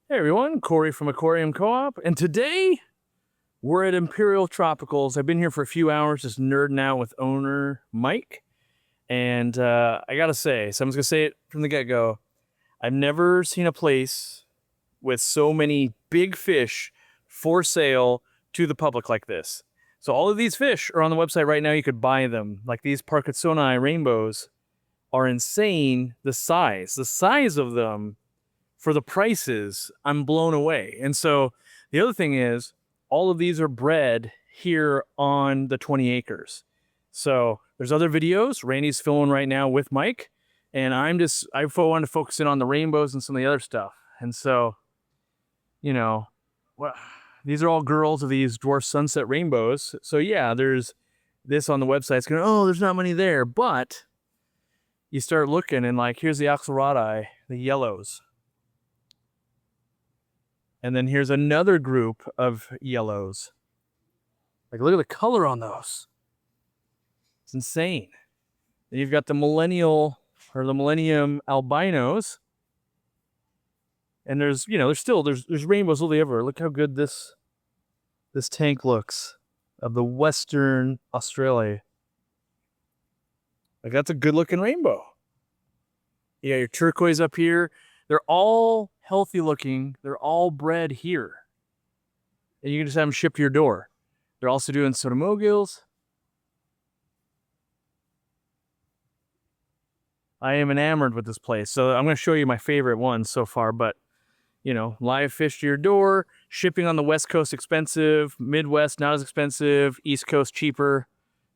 Hey everyone, Corey from Aquarium Co-op, and today we're at Imperial Tropicals. I've been here for a few hours just nerding out with owner Mike, and I gotta say, someone's gonna say it from the get-go, I've never seen a place with so many big fish for sale to the public like this. So all of these fish are on the website right now. You could buy them. Like these Parkinsoni rainbows are insane. The size of them for the prices, I'm blown away. And so the other thing is, all of these are bred here on the 20 acres. So there's other videos. Randy's filming right now with Mike, and I want to focus in on the rainbows and some of the other stuff. And so, well, these are all girls of these dwarf sunset rainbows. So yeah, there's this on the website. It's going, oh, there's not many there, but you start looking and like, here's the axelrodi, the yellows. And then here's another group of yellows. Like, look at the color on those. It's insane. Then you've got the millennium albinos. And there's rainbows literally everywhere. Look how good this tank looks of the Western Australia. Like, that's a good looking rainbow. You got your turquoise up here. They're all healthy looking. They're all bred here. And you can just have them shipped to your door. They're also doing sotomogils. I am enamored with this place. So I'm going to show you my favorite ones so far. But, live fish to your door. Shipping on the West Coast expensive. Midwest not as expensive. East Coast cheaper.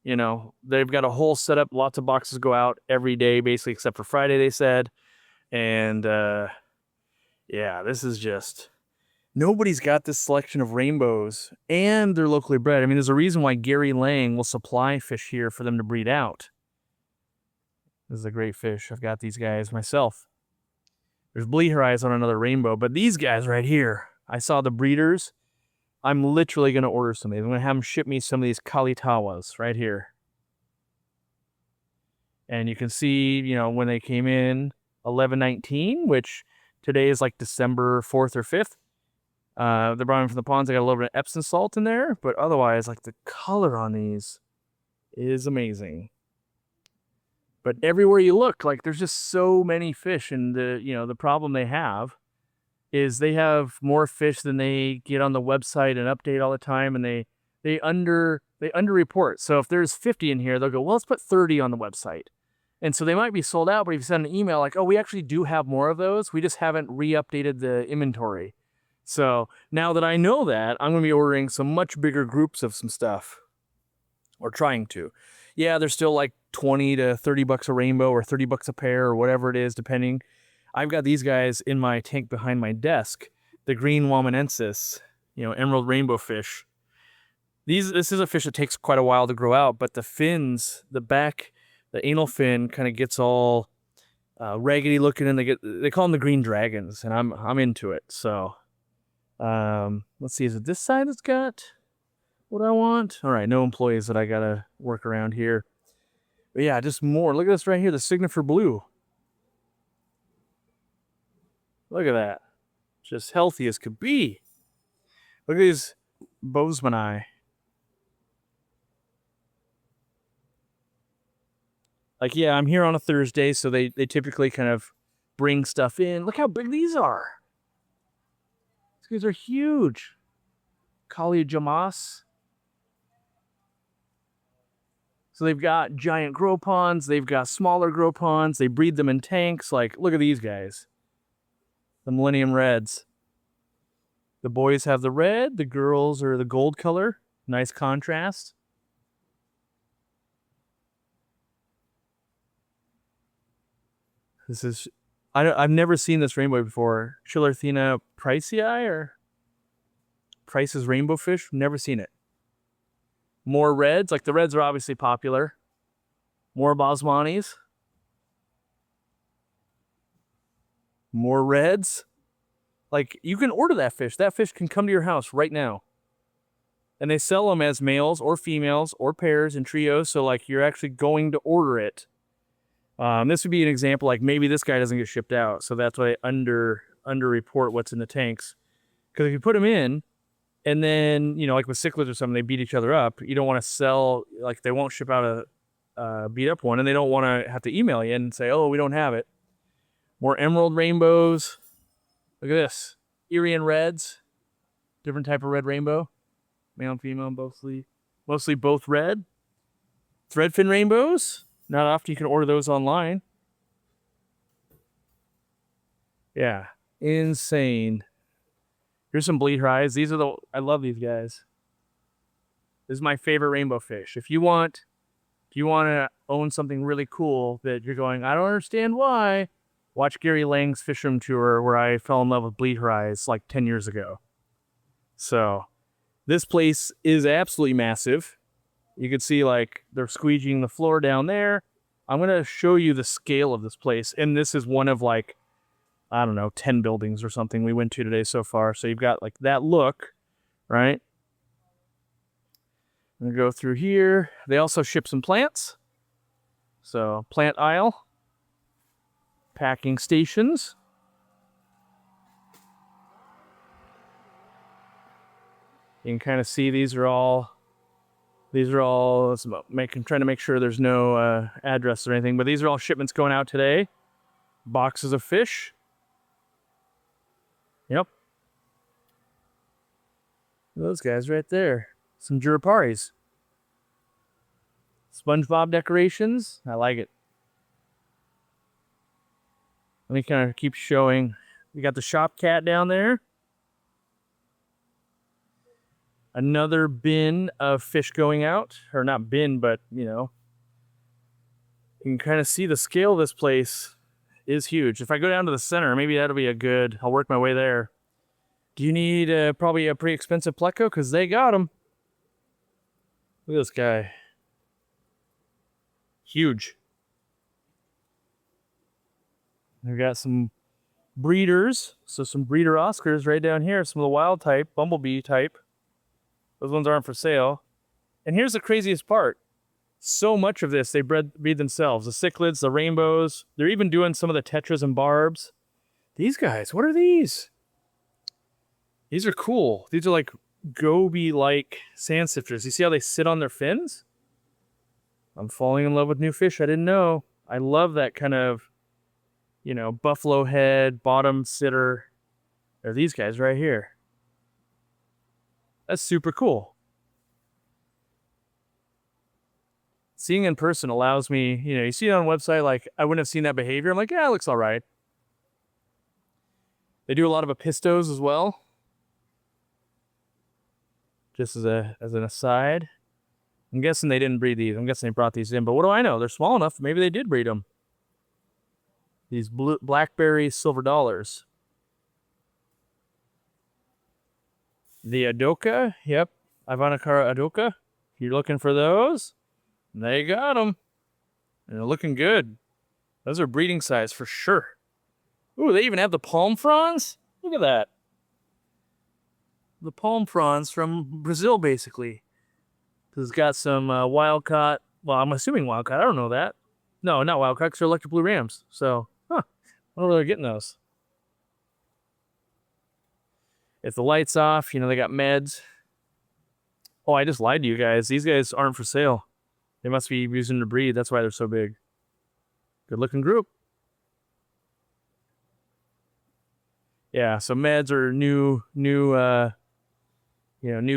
They've got a whole setup. Lots of boxes go out every day, basically, except for Friday, they said. And, yeah, this is just... Nobody's got this selection of rainbows, and they're locally bred. I mean, there's a reason why Gary Lang will supply fish here for them to breed out. This is a great fish. I've got these guys myself. There's bleacher eyes on another rainbow, but these guys right here, I saw the breeders. I'm literally going to order some of these. I'm going to have them ship me some of these Kalitawas right here. And you can see, when they came in, 11/19, which today is like December 4th or 5th. They brought them from the ponds. I got a little bit of Epsom salt in there, but otherwise, like, the color on these is amazing. But everywhere you look, like, there's just so many fish, and the problem they have is they have more fish than they get on the website and update all the time, and they underreport. So if there's 50 in here, they'll go, well, let's put 30 on the website. And so they might be sold out, but if you send an email like, oh, we actually do have more of those, we just haven't re-updated the inventory. So now that I know that, I'm going to be ordering some much bigger groups of some stuff, or trying to. Yeah, they're still like 20 to 30 bucks a rainbow, or 30 bucks a pair, or whatever it is, depending. I've got these guys in my tank behind my desk, the green Wamenensis, emerald rainbow fish. This is a fish that takes quite a while to grow out, but the fins, the back, the anal fin kind of gets all raggedy looking, and they call them the green dragons, and I'm into it. So let's see, is it this side that's got what I want? All right, no employees that I gotta work around here. But yeah, just more. Look at this right here, the Signifer Blue. Look at that. Just healthy as could be. Look at these Bozemanii. Like, yeah, I'm here on a Thursday, so they typically kind of bring stuff in. Look how big these are. These guys are huge. Kalia Jamas. So they've got giant grow ponds. They've got smaller grow ponds. They breed them in tanks. Like, look at these guys. The Millennium Reds. The boys have the red. The girls are the gold color. Nice contrast. This is... I've never seen this rainbow before. Chillerthina pricei, or Price's rainbow fish. Never seen it. More reds. Like, the reds are obviously popular. More Bosmanis. More reds. Like, you can order that fish. That fish can come to your house right now. And they sell them as males or females or pairs and trios. So, like, you're actually going to order it. This would be an example, like, maybe this guy doesn't get shipped out. So that's why I underreport what's in the tanks. Because if you put them in, and then, you know, like with cichlids or something, they beat each other up. You don't want to sell, like they won't ship out a beat up one, and they don't want to have to email you and say, oh, we don't have it. More emerald rainbows. Look at this. Irian reds. Different type of red rainbow. Male and female, mostly both red. Threadfin rainbows. Not often you can order those online. Yeah. Insane. Here's some bleed eyes. These are I love these guys. This is my favorite rainbow fish. If you want to own something really cool that you're going, I don't understand why, watch Gary Lang's Fish Room Tour, where I fell in love with bleed eyes like 10 years ago. So this place is absolutely massive. You can see like they're squeegeeing the floor down there. I'm going to show you the scale of this place. And this is one of like, I don't know, 10 buildings or something we went to today so far. So you've got like that look, right? I'm going to go through here. They also ship some plants. So plant aisle. Packing stations. You can kind of see these are all trying to make sure there's no address or anything, but these are all shipments going out today. Boxes of fish. Yep. Those guys right there. Some Juraparis. SpongeBob decorations. I like it. Let me kind of keep showing. We got the shop cat down there. Another bin of fish going out. Or not bin, but, you know. You can kind of see the scale of this place is huge. If I go down to the center, maybe that'll be I'll work my way there. Do you need probably a pretty expensive pleco? Because they got them. Look at this guy. Huge. We've got some breeders. So some breeder Oscars right down here. Some of the wild type, bumblebee type. Those ones aren't for sale. And here's the craziest part. So much of this they breed themselves. The cichlids, the rainbows. They're even doing some of the tetras and barbs. These guys, what are these? These are cool. These are like goby-like sand sifters. You see how they sit on their fins? I'm falling in love with new fish I didn't know. I love that kind of, you know, buffalo head, bottom sitter. They're these guys right here. That's super cool. Seeing in person allows me, you know, you see it on a website, like, I wouldn't have seen that behavior. I'm like, yeah, it looks all right. They do a lot of apistos as well. Just as an aside. I'm guessing they didn't breed these. I'm guessing they brought these in. But what do I know? They're small enough. Maybe they did breed them. These blackberry silver dollars. The Adoka. Yep. Ivanakara Adoka. If you're looking for those, they got them. And they're looking good. Those are breeding size for sure. Ooh, they even have the palm fronds. Look at that. The palm fronds from Brazil, basically. It's got some wild caught. Well, I'm assuming wild caught. I don't know that. No, not wild caught, because they're electric blue rams. So, I don't know where they're getting those. If the light's off, you know, they got meds. Oh, I just lied to you guys. These guys aren't for sale. They must be using to breed. That's why they're so big. Good looking group. Yeah, so meds are new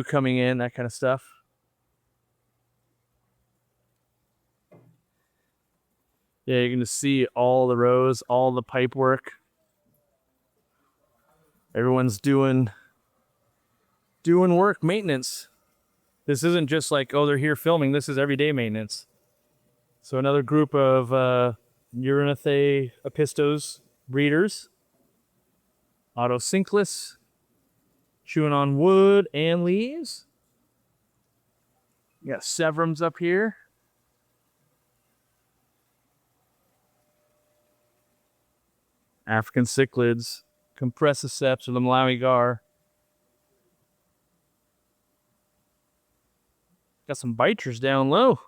coming in, that kind of stuff. Yeah, you can just see all the rows, all the pipe work. Everyone's doing work, maintenance. This isn't just like, oh, they're here filming. This is everyday maintenance. So another group of Uranathae apistos breeders. Autosynclus. Chewing on wood and leaves. You got Severums up here. African cichlids. Compressiceps or the Malawi gar. Got some biters down low.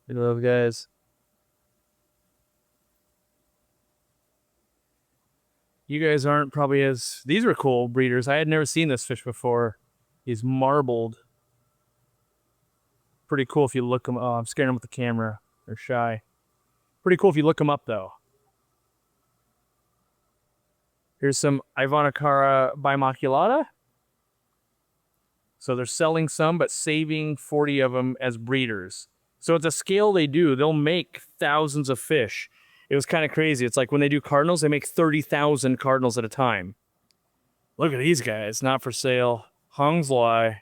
Look at those guys. You guys aren't probably as... These are cool breeders. I had never seen this fish before. He's marbled. Pretty cool if you look them... Oh, I'm scaring them with the camera. They're shy. Pretty cool if you look them up, though. Here's some Ivanacara bimaculata. So they're selling some, but saving 40 of them as breeders. So it's a scale they do. They'll make thousands of fish. It was kind of crazy. It's like when they do cardinals, they make 30,000 cardinals at a time. Look at these guys. Not for sale. Hongzlai.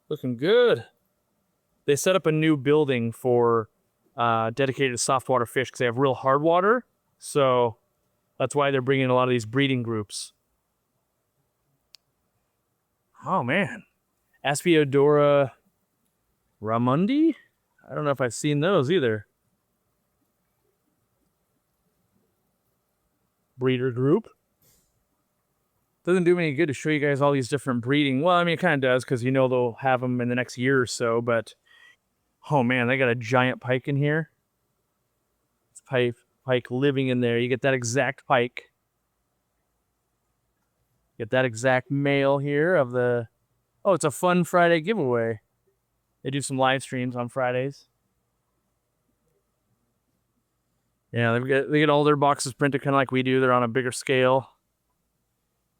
Looking good. They set up a new building for dedicated to softwater fish because they have real hard water. So that's why they're bringing a lot of these breeding groups. Oh, man. Aspiodora Ramundi? I don't know if I've seen those either. Breeder group. Doesn't do me any good to show you guys all these different breeding. Well, I mean, it kind of does because you know they'll have them in the next year or so. But, oh, man, they got a giant pike in here. It's pike living in there. You get that exact pike. Get that exact male here of the... Oh, it's a fun Friday giveaway. They do some live streams on Fridays. Yeah, they get all their boxes printed kind of like we do. They're on a bigger scale.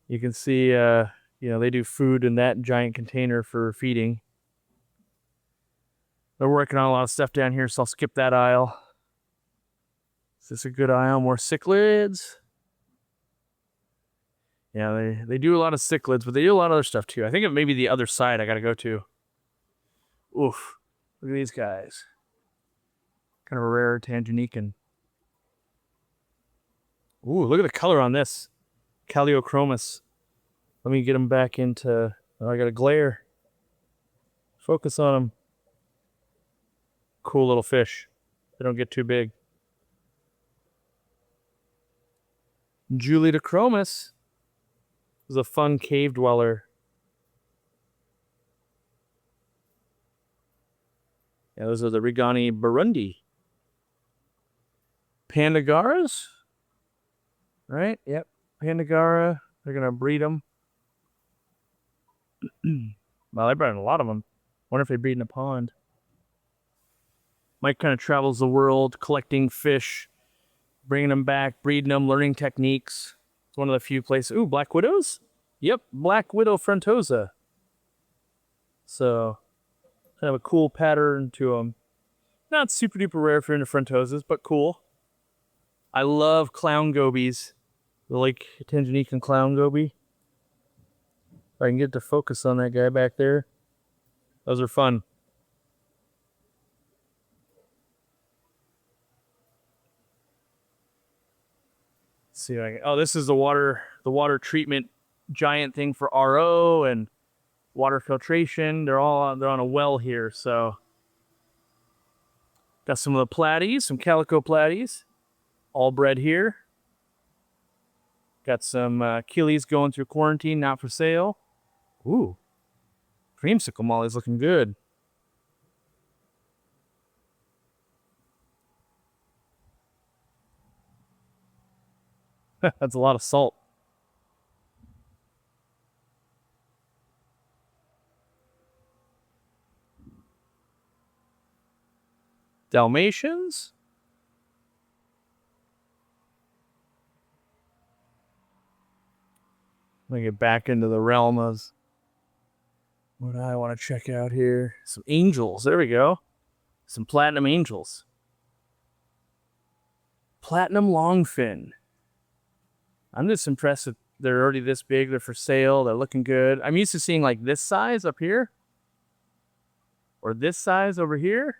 You can see, you know, they do food in that giant container for feeding. They're working on a lot of stuff down here, so I'll skip that aisle. Is this a good aisle? More cichlids. Yeah, they do a lot of cichlids, but they do a lot of other stuff too. I think it may be the other side I got to go to. Oof. Look at these guys. Kind of a rare Tanganykan. Ooh, look at the color on this. Caliochromis. Let me get them back into... Oh, I got a glare. Focus on them. Cool little fish. They don't get too big. Juliochromis is a fun cave dweller. Yeah, those are the Rigani Burundi. Pandagaras? Right? Yep. Pandagara. They're going to breed them. Well, they brought in a lot of them. Wonder if they breed in a pond. Mike kind of travels the world collecting fish, bringing them back, breeding them, learning techniques. It's one of the few places. Ooh, black widows? Yep, black widow frontosa. So, kind of a cool pattern to them. Not super duper rare if you're into frontosas, but cool. I love clown gobies. The Lake Tanganyika clown goby. If I can get to focus on that guy back there. Those are fun. Let's see if I can... Oh, this is the water treatment giant thing for RO and water filtration. They're on a well here, so got some of the platies, some calico platies, all bred here. Got some Achilles going through quarantine, not for sale. Ooh, creamsicle molly's looking good. That's a lot of salt. Dalmatians. Let me get back into the realm of what I want to check out here. Some angels. There we go. Some platinum angels. Platinum longfin. I'm just impressed that they're already this big. They're for sale. They're looking good. I'm used to seeing like this size up here. Or this size over here.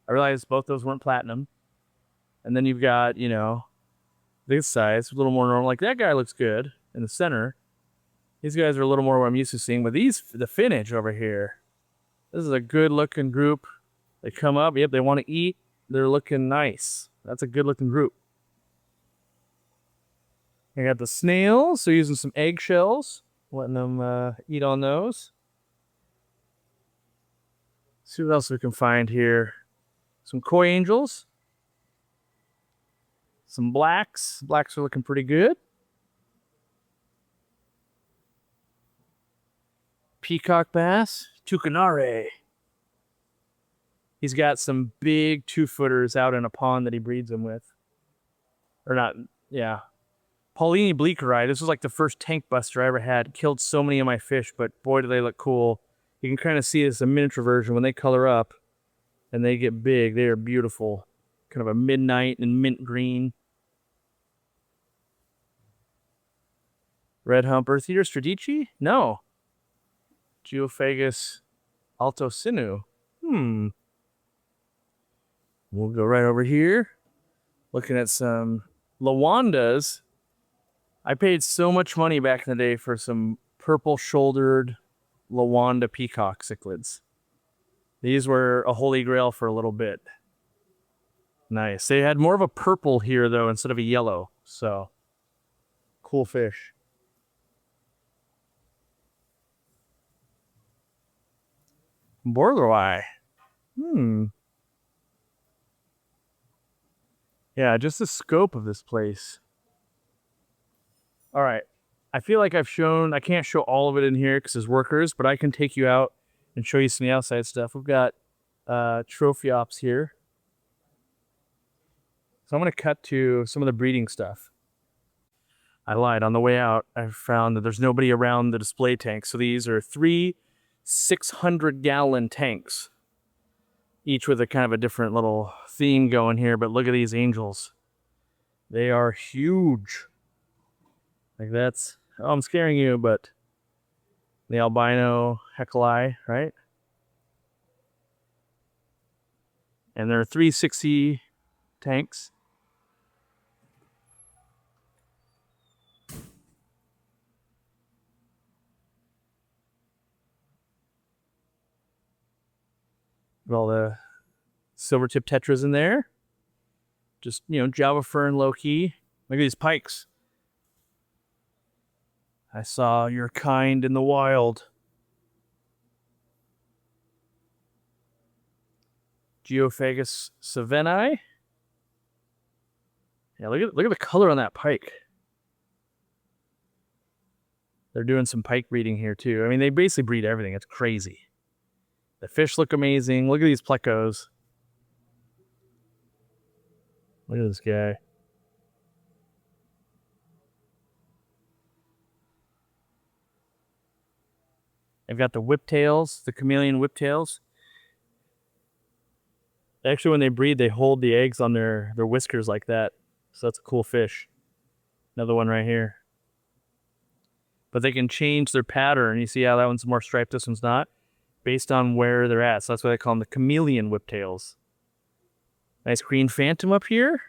I realized both those weren't platinum. And then you've got, you know, this size, a little more normal. Like that guy looks good in the center. These guys are a little more what I'm used to seeing. But these, the Finnish over here, this is a good looking group. They come up, yep, they want to eat. They're looking nice. That's a good looking group. I got the snails, so using some eggshells, letting them eat on those. See what else we can find here. Some koi angels. Some blacks. Blacks are looking pretty good. Peacock bass. Tucanare. He's got some big 2-footers out in a pond that he breeds them with. Or not, yeah. Paulini bleakeri. This was like the first tank buster I ever had. Killed so many of my fish, but boy, do they look cool. You can kind of see it's a miniature version when they color up and they get big. They are beautiful. Kind of a midnight and mint green. Red hump earth eater Stradici? No. Geophagus altosinu. We'll go right over here. Looking at some lawandas. I paid so much money back in the day for some purple-shouldered lawanda peacock cichlids. These were a holy grail for a little bit. Nice. They had more of a purple here, though, instead of a yellow. So, cool fish. Borderline. Yeah, just the scope of this place. All right. I feel like I can't show all of it in here because there's workers, but I can take you out and show you some of the outside stuff. We've got Trophiops here. So I'm going to cut to some of the breeding stuff. I lied. On the way out, I found that there's nobody around the display tank. So these are 3 600-gallon tanks, each with a kind of a different little theme going here. But look at these angels. They are huge. Like that's, oh, I'm scaring you, but the albino heckelei, right? And there are 360 tanks. With all the silver-tip tetras in there. Just, Java fern low-key. Look at these pikes. I saw your kind in the wild. Geophagus savennae. Yeah, look at the color on that pike. They're doing some pike breeding here too. I mean, they basically breed everything. It's crazy. The fish look amazing. Look at these plecos. Look at this guy. They've got the whiptails, the chameleon whiptails. Actually, when they breed, they hold the eggs on their whiskers like that. So that's a cool fish. Another one right here. But they can change their pattern. You see how that one's more striped, this one's not? Based on where they're at. So that's why they call them the chameleon whiptails. Nice green phantom up here.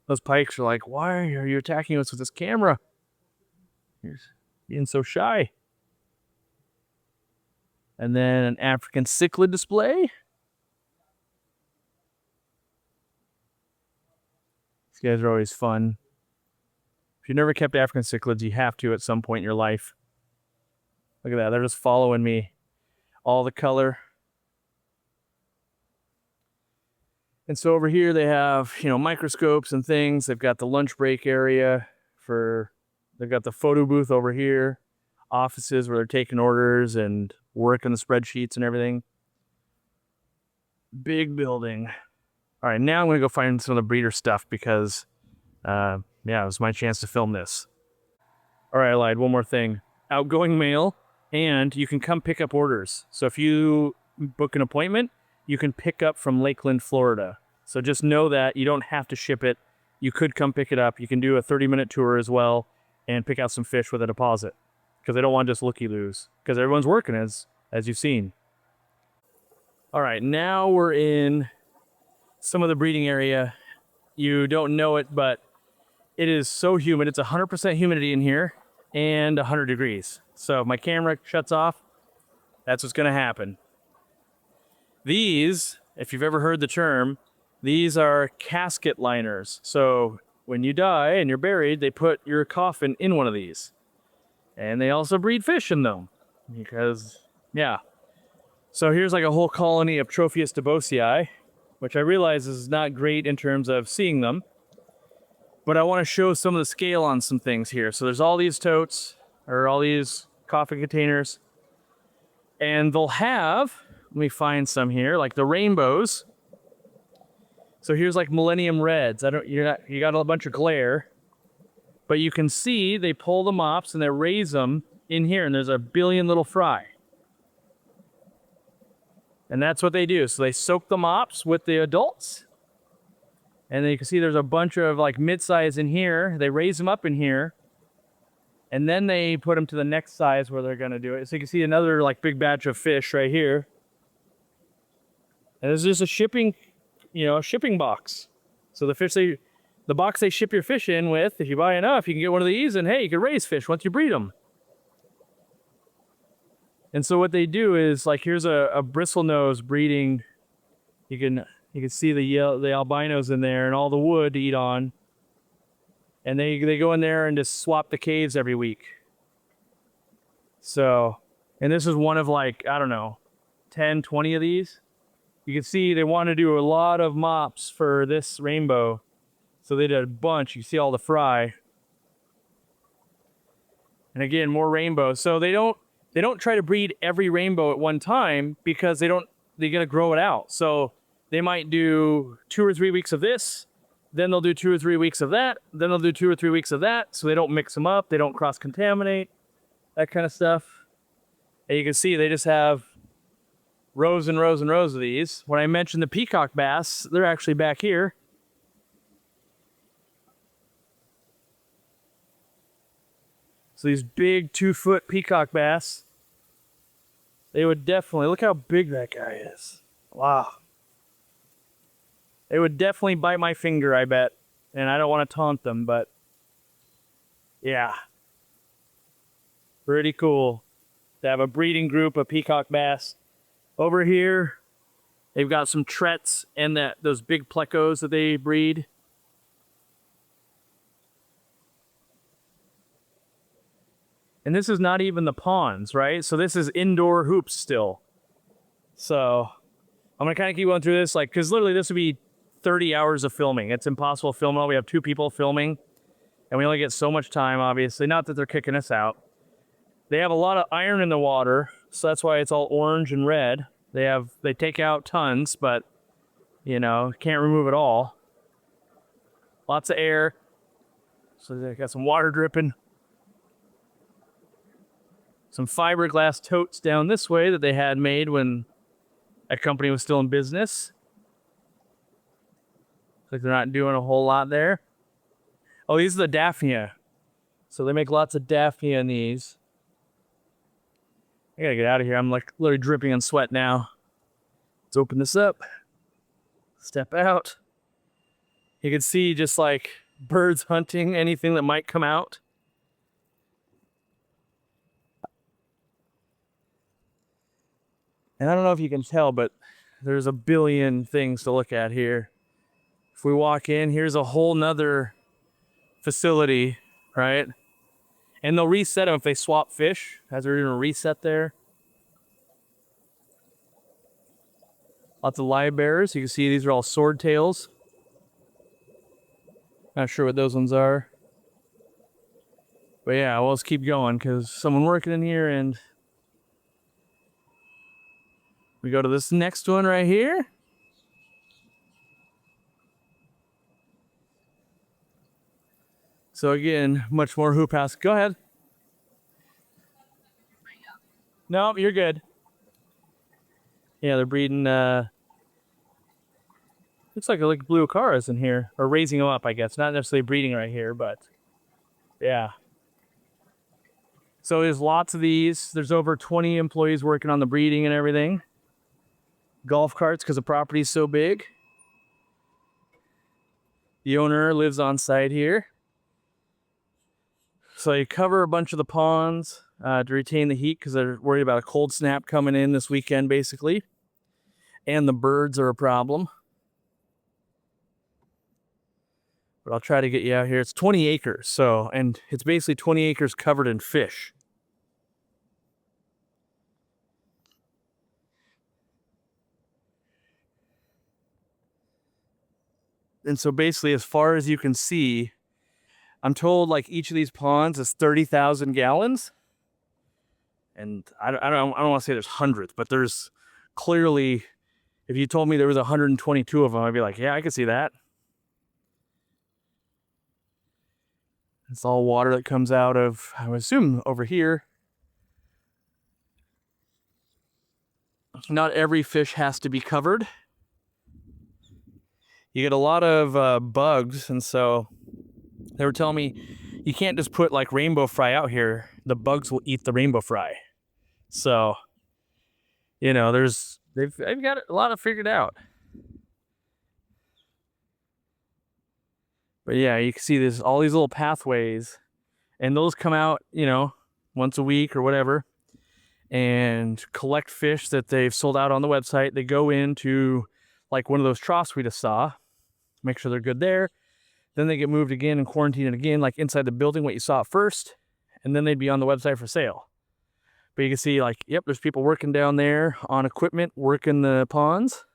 Those pikes are like, why are you attacking us with this camera? You're being so shy. And then an African cichlid display. These guys are always fun. If you've never kept African cichlids, you have to at some point in your life. Look at that. They're just following me. All the color. And so over here they have, microscopes and things. They've got the lunch break area they've got the photo booth over here. Offices where they're taking orders and working the spreadsheets and everything. Big building. All right, now I'm going to go find some of the breeder stuff because, it was my chance to film this. All right, I lied. One more thing. Outgoing mail, and you can come pick up orders. So if you book an appointment, you can pick up from Lakeland, Florida. So just know that you don't have to ship it. You could come pick it up. You can do a 30-minute tour as well and pick out some fish with a deposit because they don't want just looky-loos because everyone's working as you've seen. All right, now we're in some of the breeding area. You don't know it, but it is so humid. It's 100% humidity in here and 100 degrees. So if my camera shuts off, that's what's going to happen. These, if you've ever heard the term, these are casket liners. So when you die and you're buried, they put your coffin in one of these. And they also breed fish in them. Because, So here's like a whole colony of Tropheus debosii, which I realize is not great in terms of seeing them. But I want to show some of the scale on some things here. So there's all these totes, or all these coffee containers. And they'll have, let me find some here, like the rainbows. So here's like Millennium Reds. You got a bunch of glare. But you can see they pull the mops and they raise them in here, and there's a billion little fry. And that's what they do. So they soak the mops with the adults. And then you can see there's a bunch of like mid-size in here. They raise them up in here. And then they put them to the next size where they're going to do it. So you can see another like big batch of fish right here. And there's just a shipping box. So the box they ship your fish in with, if you buy enough, you can get one of these, and hey, you can raise fish once you breed them. And so what they do is, like, here's a bristlenose breeding. You can see the albinos in there and all the wood to eat on. And they go in there and just swap the caves every week. So, and this is one of like, I don't know, 10, 20 of these. You can see they want to do a lot of mops for this rainbow. So they did a bunch. You see all the fry. And again, more rainbows. So they don't try to breed every rainbow at one time because they're gonna grow it out. So they might do 2 or 3 weeks of this, then they'll do 2 or 3 weeks of that, then they'll do 2 or 3 weeks of that, so they don't mix them up, they don't cross-contaminate, that kind of stuff. And you can see they just have rows and rows and rows of these. When I mentioned the peacock bass, they're actually back here. So these big 2-foot peacock bass, they would definitely, look how big that guy is. Wow. They would definitely bite my finger, I bet. And I don't want to taunt them, but yeah. Pretty cool to have a breeding group of peacock bass. Over here, they've got some trets and those big plecos that they breed. And this is not even the ponds, right? So this is indoor hoops still. So I'm gonna kind of keep going through this, like, because literally this would be 30 hours of filming. It's impossible to film all. We have 2 people filming, and we only get so much time, obviously. Not that they're kicking us out. They have a lot of iron in the water, so that's why it's all orange and red. They take out tons, but you know, can't remove it all. Lots of air. So they got some water dripping. Some fiberglass totes down this way that they had made when that company was still in business. Looks like they're not doing a whole lot there. Oh, these are the Daphnia. So they make lots of Daphnia in these. I gotta get out of here. I'm like literally dripping in sweat now. Let's open this up. Step out. You can see just like birds hunting anything that might come out. And I don't know if you can tell, but there's a billion things to look at here. If we walk in, here's a whole nother facility, right? And they'll reset them if they swap fish, as they're doing a reset there. Lots of live bearers. You can see these are all swordtails. Not sure what those ones are. But yeah, well, let's keep going because someone working in here, and we go to this next one right here. So again, much more hoop house. Go ahead. No, you're good. Yeah, they're breeding, looks like blue acaras in here, or raising them up, I guess. Not necessarily breeding right here, but yeah. So there's lots of these. There's over 20 employees working on the breeding and everything. Golf carts, because the property's so big. The owner lives on site here. So they cover a bunch of the ponds to retain the heat because they're worried about a cold snap coming in this weekend, basically. And the birds are a problem. But I'll try to get you out here. It's 20 acres, so, and it's basically 20 acres covered in fish. And so basically, as far as you can see, I'm told like each of these ponds is 30,000 gallons. And I don't want to say there's hundreds, but there's clearly, if you told me there was 122 of them, I'd be like, yeah, I could see that. It's all water that comes out of, I would assume, over here. Not every fish has to be covered. You get a lot of bugs, and so they were telling me you can't just put like rainbow fry out here. The bugs will eat the rainbow fry. So, you know, they've got a lot of figured out. But yeah, you can see this all these little pathways, and those come out, you know, once a week or whatever, and collect fish that they've sold out on the website. They go into like one of those troughs we just saw, make sure they're good there. Then they get moved again and quarantined again, like inside the building, what you saw at first, and then they'd be on the website for sale. But you can see, like, yep, there's people working down there on equipment, working the ponds.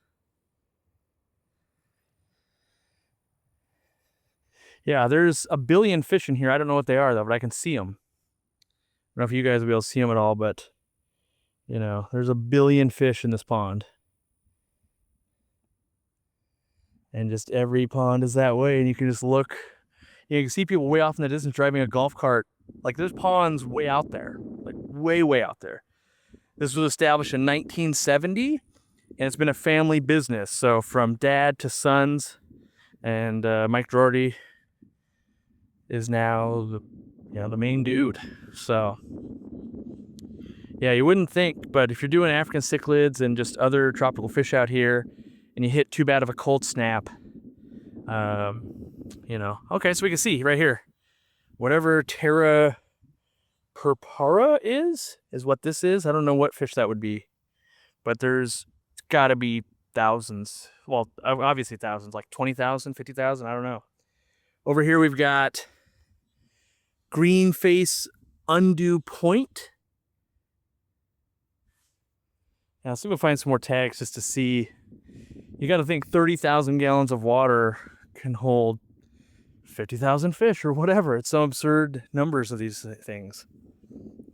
Yeah, there's a billion fish in here. I don't know what they are, though, but I can see them. I don't know if you guys will be able to see them at all, but, you know, there's a billion fish in this pond. And just every pond is that way, and you can just look. You can see people way off in the distance driving a golf cart. Like, there's ponds way out there, like way, way out there. This was established in 1970, and it's been a family business. So from dad to sons, and Mike Doherty is now the main dude. So yeah, you wouldn't think, but if you're doing African cichlids and just other tropical fish out here, and you hit too bad of a cold snap, you know. Okay, so we can see right here, whatever Terra purpura is what this is. I don't know what fish that would be, but there's got to be thousands. Well, obviously thousands, like 20,000, 50,000. I don't know. Over here we've got green face undue point. Now, let's see if we can find some more tags just to see. You got to think 30,000 gallons of water can hold 50,000 fish or whatever. It's some absurd numbers of these things.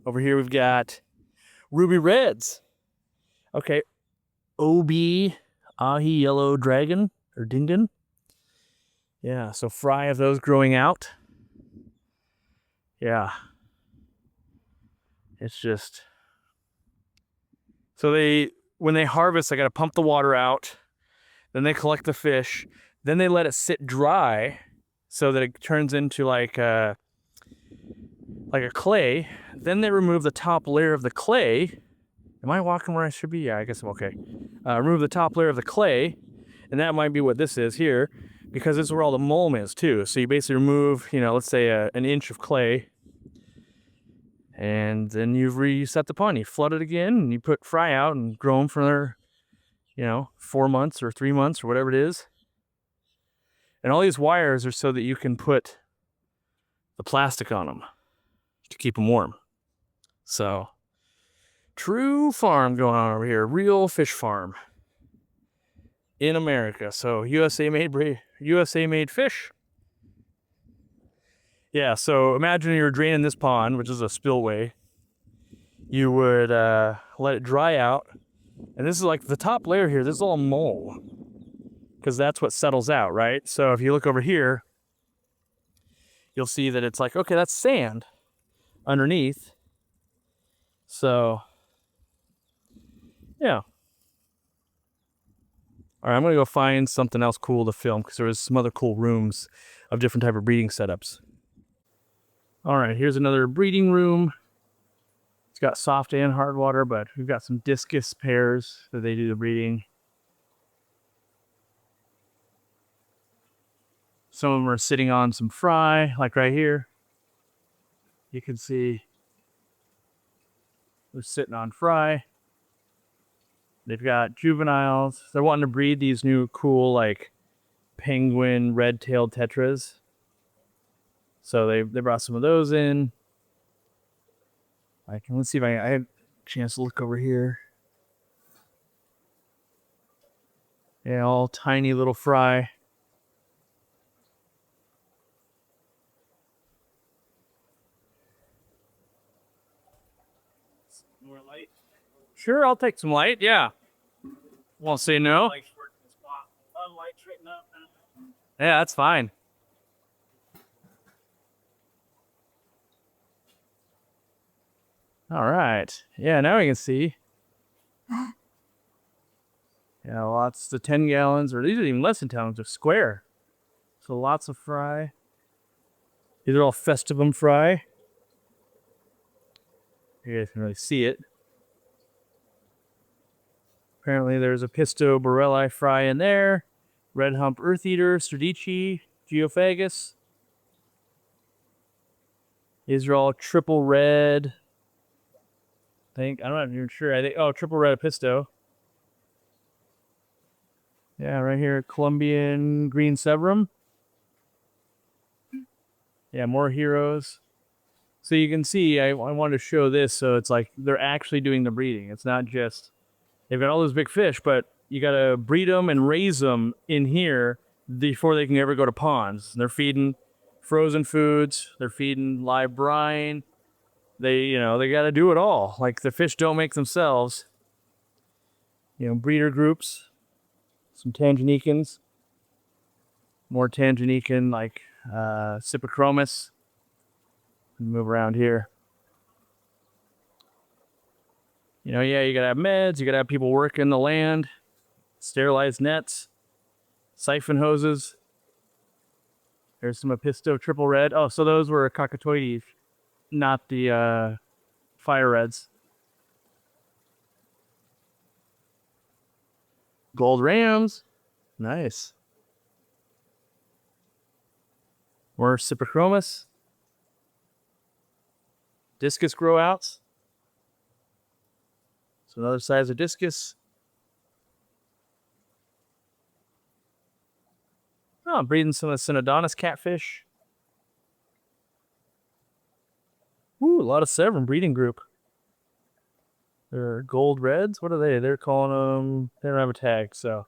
Over here we've got ruby reds. Okay, OB ahi yellow dragon or dingan. Yeah, so fry of those growing out. Yeah. It's just, so when they harvest, they got to pump the water out. Then they collect the fish. Then they let it sit dry so that it turns into like a clay. Then they remove the top layer of the clay. Am I walking where I should be? Yeah, I guess I'm okay. Remove the top layer of the clay, and that might be what this is here, because this is where all the mulm is too. So you basically remove, you know, let's say an inch of clay, and then you reset the pond. You flood it again, and you put fry out and grow them for another, you know, 4 months or 3 months or whatever it is. And all these wires are so that you can put the plastic on them to keep them warm. So, true farm going on over here. Real fish farm in America. So USA made fish. Yeah, so imagine you're draining this pond, which is a spillway. You would let it dry out. And this is like the top layer here. This is all mold, because that's what settles out, right? So if you look over here, you'll see that it's like, okay, that's sand underneath. So, yeah. All right, I'm gonna go find something else cool to film, because there was some other cool rooms of different type of breeding setups. All right, here's another breeding room. It's got soft and hard water, but we've got some discus pairs that they do the breeding. Some of them are sitting on some fry, like right here. You can see they're sitting on fry. They've got juveniles. They're wanting to breed these new cool, like, penguin red-tailed tetras. So they brought some of those in. Let's see if I had a chance to look over here. Yeah, all tiny little fry. More light? Sure, I'll take some light. Yeah. Won't say no. Like, a lot of light straighten up. Yeah, that's fine. All right. Yeah, now we can see. Yeah, lots of 10 gallons, or these are even less than 10 gallons, they're square. So lots of fry. These are all Festivum fry. You guys can really see it. Apparently there's a Pisto Borelli fry in there. Red Hump Earth Eater, Stradici, Geophagus. These are all triple red. I'm not even sure. I think, oh, triple red Pisto. Yeah, right here, Colombian Green Severum. Yeah, more heroes. So you can see, I wanted to show this, so it's like they're actually doing the breeding. It's not just, they've got all those big fish, but you got to breed them and raise them in here before they can ever go to ponds. They're feeding frozen foods. They're feeding live brine. They got to do it all. Like, the fish don't make themselves. Breeder groups. Some Tanganicans. More Tanganican, like Cypachromis. Move around here. Yeah, you gotta have meds, you gotta have people working the land, sterilized nets, siphon hoses. There's some Apisto triple red. Oh, so those were Cockatoides, not the fire reds. Gold rams. Nice. More Cypachromis. Discus grow outs. So another size of discus. Oh, I'm breeding some of the Synodontis catfish. Ooh, a lot of Severum breeding group. They're gold reds. What are they? They're calling them. They don't have a tag, so.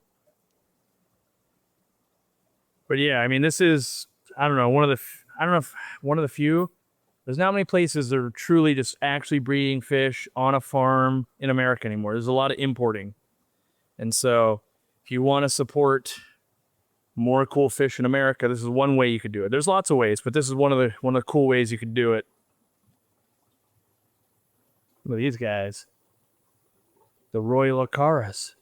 But yeah, I mean, this is, I don't know, one of the few. There's not many places that are truly just actually breeding fish on a farm in America anymore. There's a lot of importing. And so if you want to support more cool fish in America, this is one way you could do it. There's lots of ways, but this is one of the cool ways you could do it. Look at these guys. The Royal Acaras.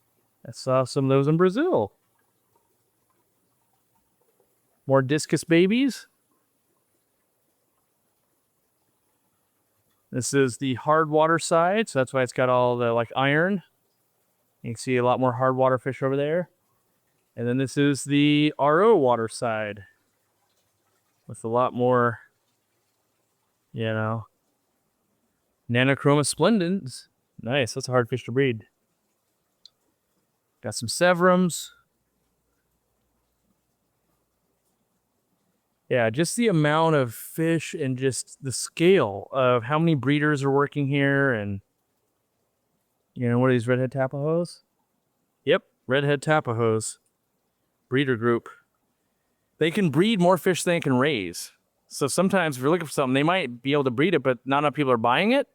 I saw some of those in Brazil. More discus babies. This is the hard water side, so that's why it's got all the like iron. You can see a lot more hard water fish over there. And then this is the RO water side with a lot more, Nanochroma splendens. Nice, that's a hard fish to breed. Got some Severums. Yeah, just the amount of fish and just the scale of how many breeders are working here. And, what are these redhead Tapajos? Yep, redhead Tapajos. Breeder group. They can breed more fish than they can raise. So sometimes if you're looking for something, they might be able to breed it, but not enough people are buying it.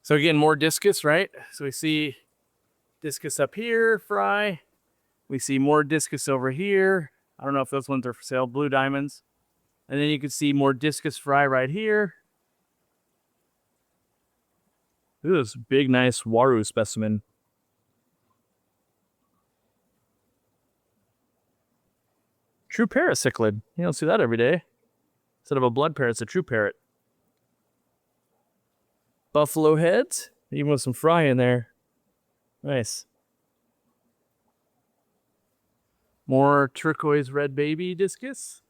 So again, more discus, right? So we see discus up here, fry. We see more discus over here. I don't know if those ones are for sale, blue diamonds. And then you can see more discus fry right here. Look at this big, nice Waru specimen. True parrot cichlid. You don't see that every day. Instead of a blood parrot, it's a true parrot. Buffalo heads, even with some fry in there. Nice. More turquoise red baby discus.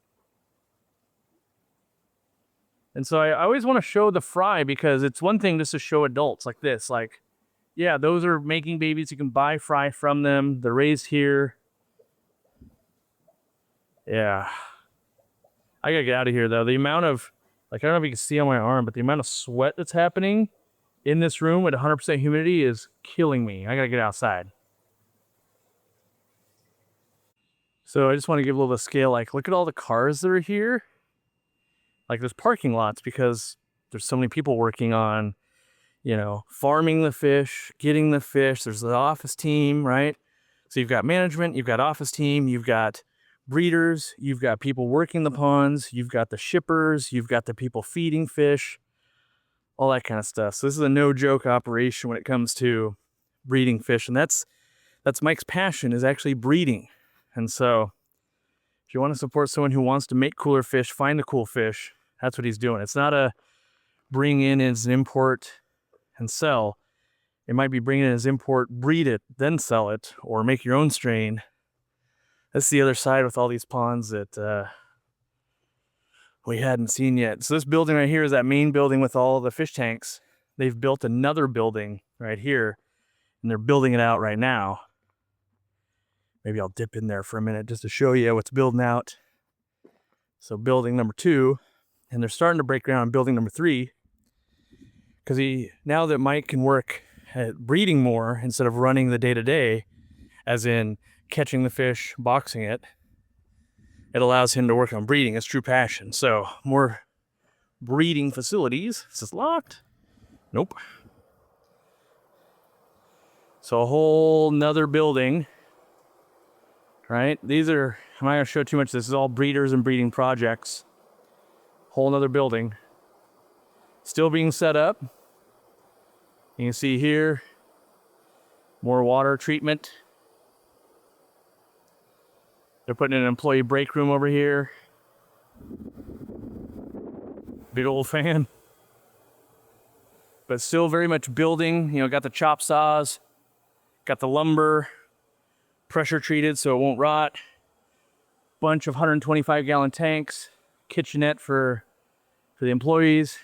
And so I always want to show the fry because it's one thing just to show adults like this. Like, yeah, those are making babies. You can buy fry from them. They're raised here. Yeah. I gotta get out of here, though. The amount of, I don't know if you can see on my arm, but the amount of sweat that's happening in this room with 100% humidity is killing me. I gotta get outside. So I just want to give a little bit of scale. Like, look at all the cars that are here. Like, there's parking lots because there's so many people working on, farming the fish, getting the fish. There's the office team, right? So you've got management, you've got office team, you've got breeders, you've got people working the ponds, you've got the shippers, you've got the people feeding fish, all that kind of stuff. So this is a no joke operation when it comes to breeding fish. And that's Mike's passion, is actually breeding. And so if you want to support someone who wants to make cooler fish, find a cool fish, that's what he's doing. It's not a bring in as an import and sell. It might be bring in as import, breed it, then sell it, or make your own strain. That's the other side with all these ponds that we hadn't seen yet. So this building right here is that main building with all the fish tanks. They've built another building right here, and they're building it out right now. Maybe I'll dip in there for a minute just to show you what's building out. So building number 2, and they're starting to break ground on building number 3, because now that Mike can work at breeding more instead of running the day-to-day, as in catching the fish, boxing it, it allows him to work on breeding, his true passion. So more breeding facilities. Is this locked? Nope. So a whole nother building, right? These are, I'm not gonna show too much. This is all breeders and breeding projects. Whole nother building. Still being set up. You can see here, more water treatment. They're putting in an employee break room over here. Big old fan. But still very much building. Got the chop saws, got the lumber, pressure treated so it won't rot. Bunch of 125-gallon tanks, kitchenette for the employees.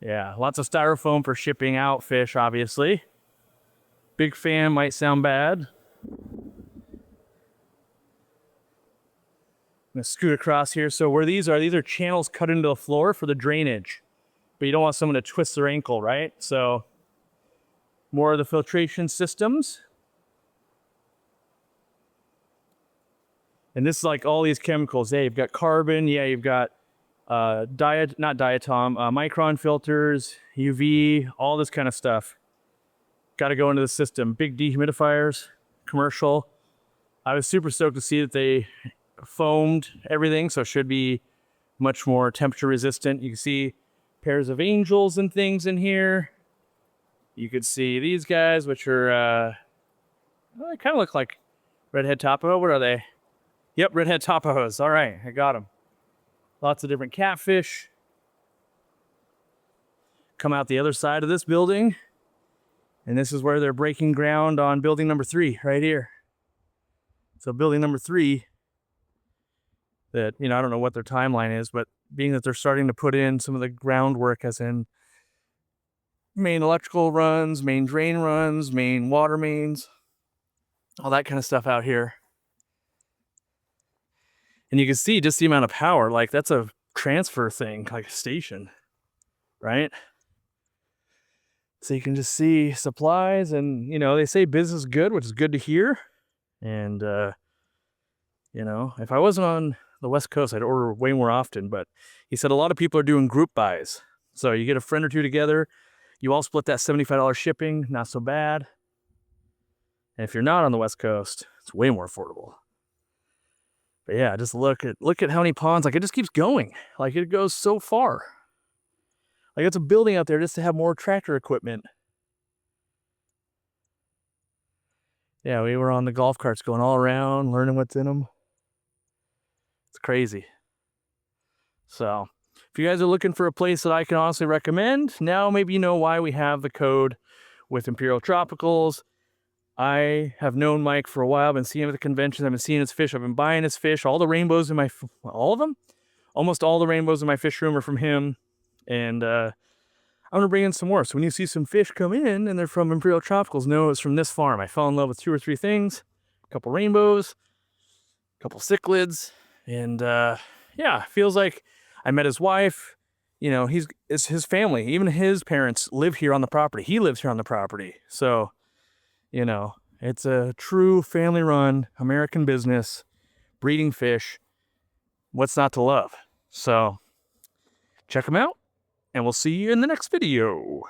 Yeah, lots of styrofoam for shipping out fish, obviously. Big fan might sound bad. I'm gonna scoot across here. So where these are channels cut into the floor for the drainage. But you don't want someone to twist their ankle, right? So more of the filtration systems. And this is like all these chemicals. Yeah, you've got carbon. Yeah, you've got micron filters, UV, all this kind of stuff. Got to go into the system. Big dehumidifiers, commercial. I was super stoked to see that they foamed everything, so it should be much more temperature resistant. You can see pairs of angels and things in here. You could see these guys, which are, they kind of look like redhead topo. What are they? Yep, redhead topos. All right, I got them. Lots of different catfish. Come out the other side of this building. And this is where they're breaking ground on building number 3, right here. So building number 3, that, I don't know what their timeline is, but being that they're starting to put in some of the groundwork, as in main electrical runs, main drain runs, main water mains, all that kind of stuff out here. And you can see just the amount of power, like that's a transfer thing, like a station, right? So you can just see supplies, and, they say business is good, which is good to hear. And, if I wasn't on the West Coast, I'd order way more often, but he said a lot of people are doing group buys. So you get a friend or two together, you all split that $75 shipping, not so bad. And if you're not on the West Coast, it's way more affordable. But yeah, just look at how many ponds, like it just keeps going. Like it goes so far. Like it's a building out there just to have more tractor equipment. Yeah, we were on the golf carts going all around, learning what's in them. It's crazy. So if you guys are looking for a place that I can honestly recommend, now maybe you know why we have the code with Imperial Tropicals. I have known Mike for a while. I've been seeing him at the conventions. I've been seeing his fish. I've been buying his fish. All the rainbows in all of them? Almost all the rainbows in my fish room are from him. And I'm going to bring in some more. So when you see some fish come in and they're from Imperial Tropicals, know it's from this farm. I fell in love with 2 or 3 things. A couple rainbows, a couple cichlids. And yeah, feels like I met his wife. It's his family. Even his parents live here on the property. He lives here on the property. So, it's a true family-run American business, breeding fish. What's not to love? So, check them out. and we'll see you in the next video.